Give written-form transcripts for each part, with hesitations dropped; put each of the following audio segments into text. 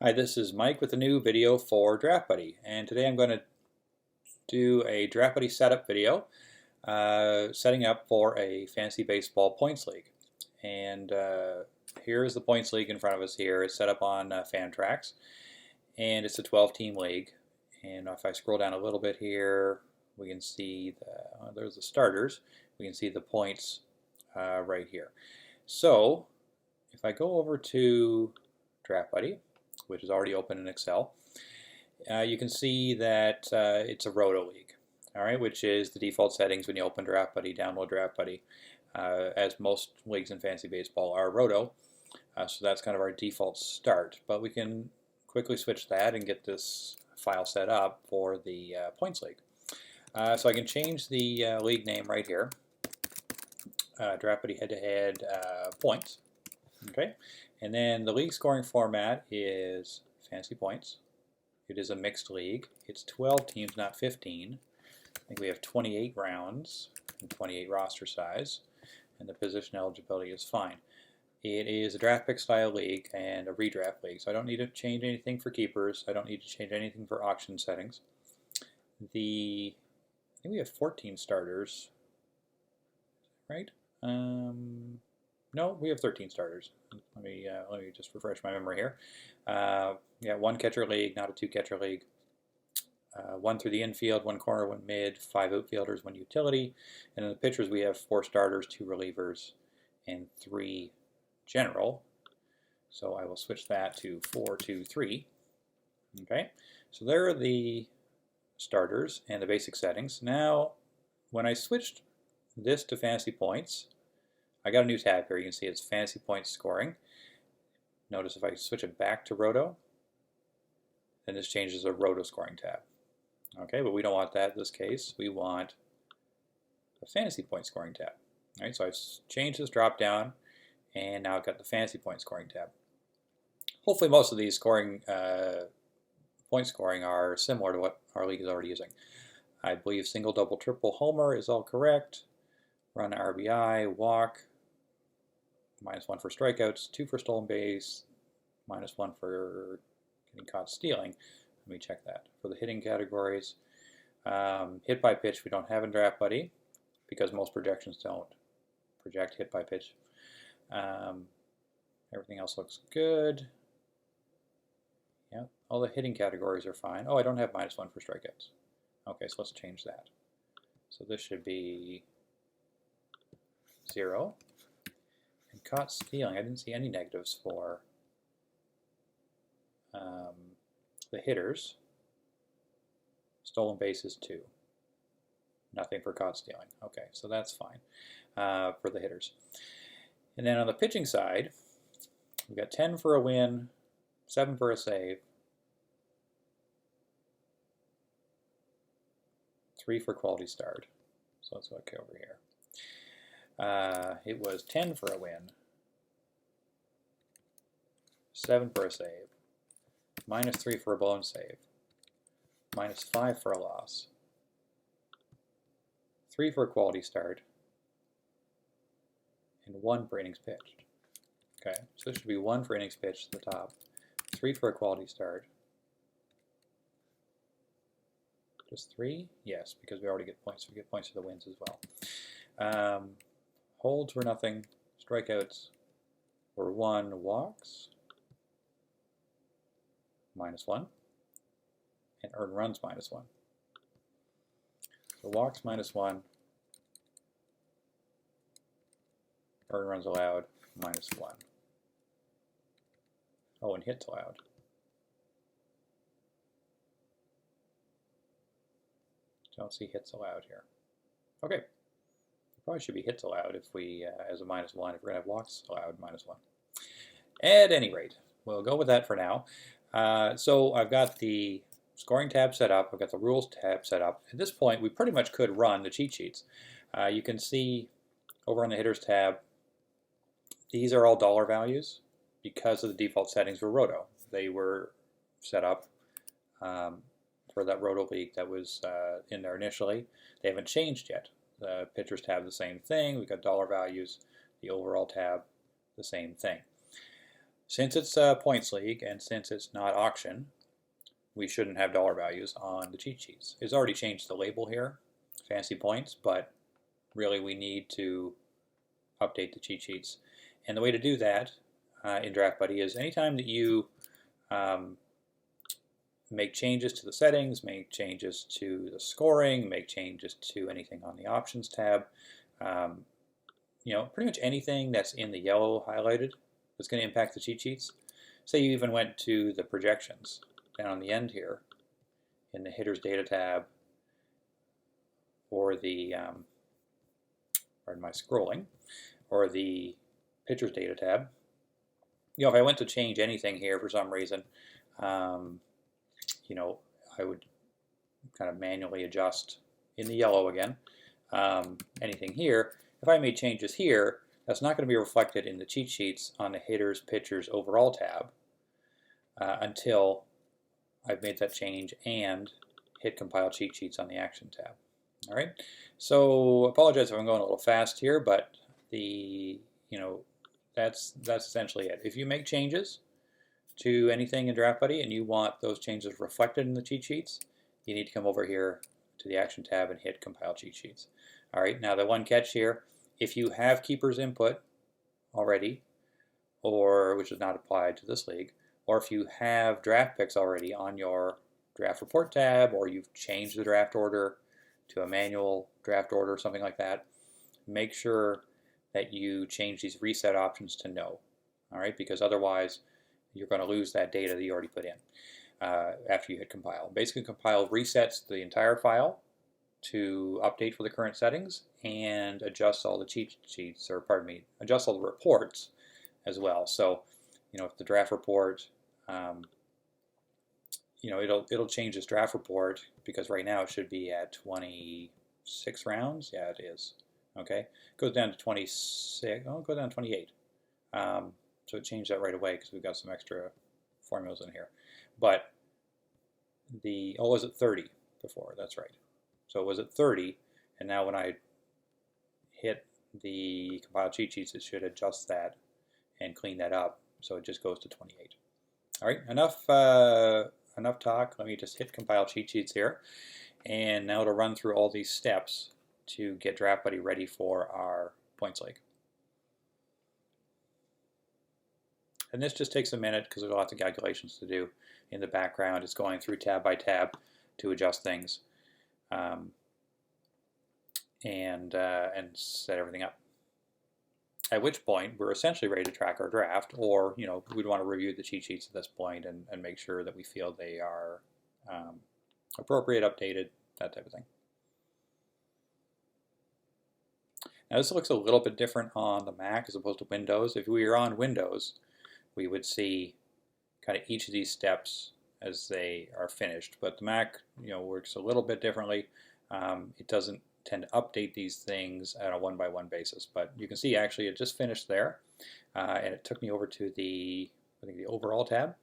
Hi, this is Mike with a new video for Draft Buddy, and today I'm going to do a Draft Buddy setup video setting up for a fantasy baseball points league. And here's the points league in front of us here. It's set up on Fantrax, and it's a 12-team league. And if I scroll down a little bit here, we can see there's the starters. We can see the points right here. So if I go over to Draft Buddy, which is already open in Excel, you can see that it's a Roto League, all right, which is the default settings when you open Draft Buddy, download Draft Buddy, as most leagues in fantasy baseball are Roto. So that's kind of our default start, but we can quickly switch that and get this file set up for the points league. So I can change the league name right here, Draft Buddy head-to-head points. Okay, and then the league scoring format is fantasy points. It is a mixed league. It's 12 teams, not 15. I think we have 28 rounds and 28 roster size, and the position eligibility is fine. It is a draft pick style league and a redraft league, so I don't need to change anything for keepers. I don't need to change anything for auction settings. I think we have 14 starters, right? No, we have 13 starters. Let me just refresh my memory here. Yeah, one catcher league, not a two catcher league. One through the infield, one corner, one mid, 5 outfielders, one utility. And in the pitchers, we have 4 starters, 2 relievers, and 3 general. So I will switch that to 4-2-3. Okay, so there are the starters and the basic settings. Now, when I switched this to fantasy points, I got a new tab here. You can see it's fantasy points scoring. Notice if I switch it back to Roto, then this changes a Roto scoring tab. Okay, but we don't want that in this case. We want a fantasy point scoring tab. All right, so I've changed this drop down, and now I've got the fantasy point scoring tab. Hopefully most of these scoring point scoring are similar to what our league is already using. I believe single, double, triple, homer is all correct. Run RBI, walk, -1 for strikeouts, 2 for stolen base, -1 for getting caught stealing. Let me check that. For the hitting categories, hit by pitch we don't have in Draft Buddy because most projections don't project hit by pitch. Everything else looks good. Yeah, all the hitting categories are fine. Oh, I don't have -1 for strikeouts. Okay, so let's change that. So this should be 0. And caught stealing, I didn't see any negatives for the hitters. Stolen bases 2. Nothing for caught stealing. Okay, so that's fine for the hitters. And then on the pitching side, we've got 10 for a win, 7 for a save, 3 for quality start. So let's look over here. It was 10 for a win, 7 for a save, -3 for a blown save, -5 for a loss, 3 for a quality start, and 1 for innings pitched. Okay, so this should be 1 for innings pitched at the top, 3 for a quality start. Just 3? Yes, because we already get points. We get points for the wins as well. Holds were nothing. Strikeouts were 1. Walks, -1. And earned runs, -1. So walks, -1. Earned runs allowed, -1. Oh, and hits allowed. Don't see hits allowed here. Okay. Probably should be hits allowed if we, as a -1, if we're going to have walks allowed, -1. At any rate, we'll go with that for now. So I've got the scoring tab set up. I've got the rules tab set up. At this point, we pretty much could run the cheat sheets. You can see over on the hitters tab, these are all dollar values because of the default settings for Roto. They were set up for that Roto League that was in there initially. They haven't changed yet. The pitchers tab, the same thing. We've got dollar values. The overall tab, the same thing. Since it's a points league and since it's not auction, we shouldn't have dollar values on the cheat sheets. It's already changed the label here, fancy points, but really we need to update the cheat sheets. And the way to do that in Draft Buddy is anytime that you make changes to the settings, make changes to the scoring, make changes to anything on the options tab, pretty much anything that's in the yellow highlighted that's going to impact the cheat sheets. Say you even went to the projections down on the end here in the hitters data tab, or the, pardon my scrolling, or the pitchers data tab. If I went to change anything here for some reason, I would kind of manually adjust in the yellow again. Anything here, if I made changes here, that's not going to be reflected in the cheat sheets on the hitters, pitchers, overall tab until I've made that change and hit compile cheat sheets on the action tab. All right. So apologize if I'm going a little fast here, but that's essentially it. If you make changes to anything in Draft Buddy and you want those changes reflected in the cheat sheets, you need to come over here to the action tab and hit compile cheat sheets. All right. Now the one catch here, if you have keeper's input already, or which is not applied to this league, or if you have draft picks already on your draft report tab, or you've changed the draft order to a manual draft order or something like that, make sure that you change these reset options to no. All right, because otherwise you're going to lose that data that you already put in after you hit compile. Basically, compile resets the entire file to update for the current settings and adjust all the cheat sheets, or pardon me, adjust all the reports as well. So, if the draft report, it'll change this draft report because right now it should be at 26 rounds. Yeah, it is. Okay, it goes down to 26. Oh, go down to 28. So it changed that right away because we've got some extra formulas in here. But it was at 30 before. That's right. So it was at 30, and now when I hit the compile cheat sheets, it should adjust that and clean that up, so it just goes to 28. All right, enough talk. Let me just hit compile cheat sheets here, and now it'll run through all these steps to get Draft Buddy ready for our points league. And this just takes a minute because there's lots of calculations to do in the background. It's going through tab by tab to adjust things. And set everything up. At which point we're essentially ready to track our draft, or we'd want to review the cheat sheets at this point and make sure that we feel they are appropriate, updated, that type of thing. Now this looks a little bit different on the Mac as opposed to Windows. If we were on Windows, we would see kind of each of these steps as they are finished. But the Mac, works a little bit differently. It doesn't tend to update these things on a one-by-one basis. But you can see actually it just finished there, and it took me over to the overall tab.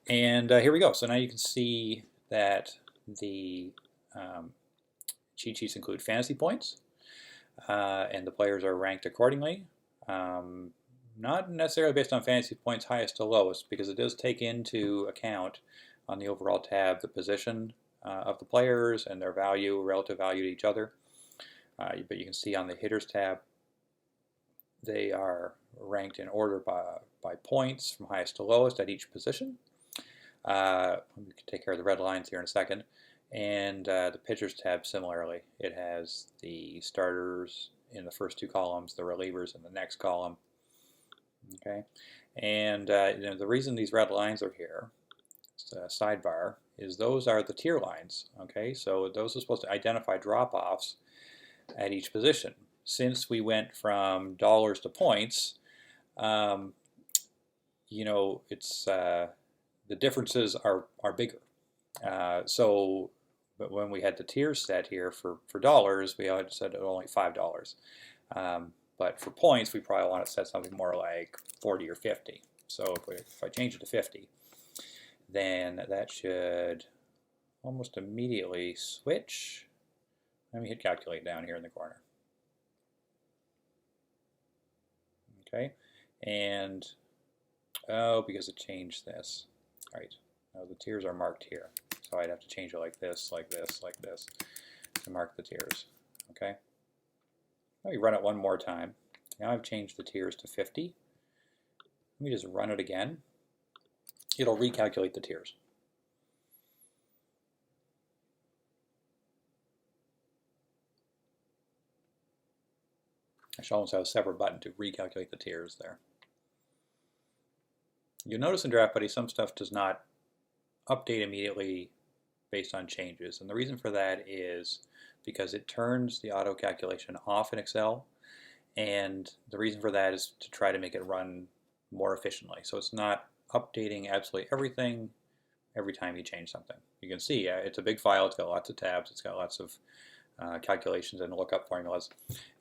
And here we go. So now you can see that the cheat sheets include fantasy points, and the players are ranked accordingly. Not necessarily based on fantasy points highest to lowest, because it does take into account on the overall tab the position of the players and their value, relative value to each other. But you can see on the hitters tab, they are ranked in order by points from highest to lowest at each position. We can take care of the red lines here in a second. And the pitchers tab, similarly, it has the starters in the first two columns, the relievers in the next column. Okay, and the reason these red lines are here, sidebar, is those are the tier lines. Okay, so those are supposed to identify drop-offs at each position. Since we went from dollars to points, it's the differences are bigger. But when we had the tiers set here for dollars, we had said only $5. But for points, we probably want to set something more like 40 or 50. So if I change it to 50, then that should almost immediately switch. Let me hit calculate down here in the corner. Okay, and Oh, because it changed this. All right. Now the tiers are marked here. So I'd have to change it like this, like this, like this to mark the tiers. Okay. Let me run it one more time. Now I've changed the tiers to 50. Let me just run it again. It'll recalculate the tiers. I should almost have a separate button to recalculate the tiers there. You'll notice in Draft Buddy some stuff does not update immediately based on changes. And the reason for that is because it turns the auto calculation off in Excel. And the reason for that is to try to make it run more efficiently. So it's not updating absolutely everything every time you change something. You can see it's a big file. It's got lots of tabs. It's got lots of calculations and lookup formulas.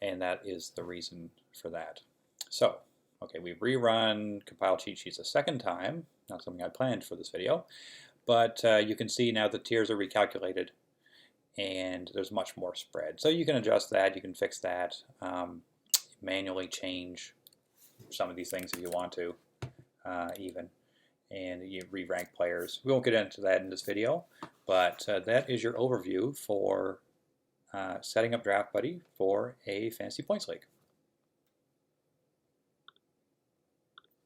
And that is the reason for that. So, okay, we've rerun compile cheat sheets a second time. Not something I planned for this video. But you can see now the tiers are recalculated and there's much more spread. So you can adjust that, you can fix that, manually change some of these things if you want to, even, and you re-rank players. We won't get into that in this video, but that is your overview for setting up Draft Buddy for a Fantasy Points League.